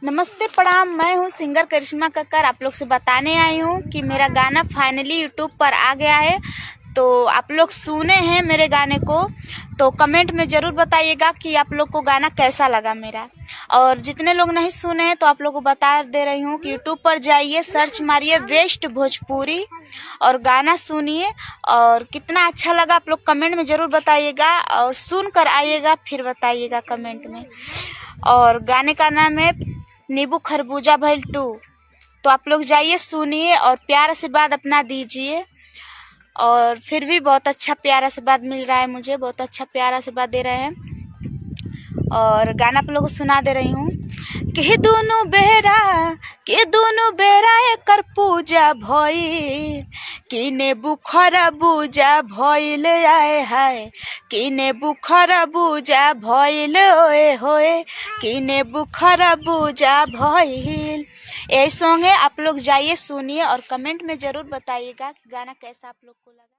नमस्ते प्रणाम, मैं हूँ सिंगर करिश्मा कक्कर। आप लोग से बताने आई हूँ कि मेरा गाना फाइनली यूट्यूब पर आ गया है। तो आप लोग सुने हैं मेरे गाने को, तो कमेंट में ज़रूर बताइएगा कि आप लोग को गाना कैसा लगा मेरा। और जितने लोग नहीं सुने हैं तो आप लोग को बता दे रही हूँ कि यूट्यूब पर जाइए, सर्च मारिए बेस्ट भोजपुरी और गाना सुनिए। और कितना अच्छा लगा आप लोग कमेंट में ज़रूर बताइएगा और सुन कर आइएगा फिर बताइएगा कमेंट में। और गाने का नाम है नींबू खरबूजा भइल 2। तो आप लोग जाइए, सुनिए और प्यार आशीर्वाद अपना दीजिए। और फिर भी बहुत अच्छा प्यार आशीर्वाद मिल रहा है, मुझे बहुत अच्छा प्यार आशीर्वाद दे रहे हैं। और गाना आप लोगों को सुना दे रही हूँ कि दोनों बेरा एकर पूजा भइल, कि नींबू खरबूजा भइल, आए हाय कि नींबू खरबूजा भइल, ओए होए कि नींबू खरबूजा भइल। ये सॉन्ग है, आप लोग जाइए सुनिए और कमेंट में ज़रूर बताइएगा कि गाना कैसा आप लोग को लगा।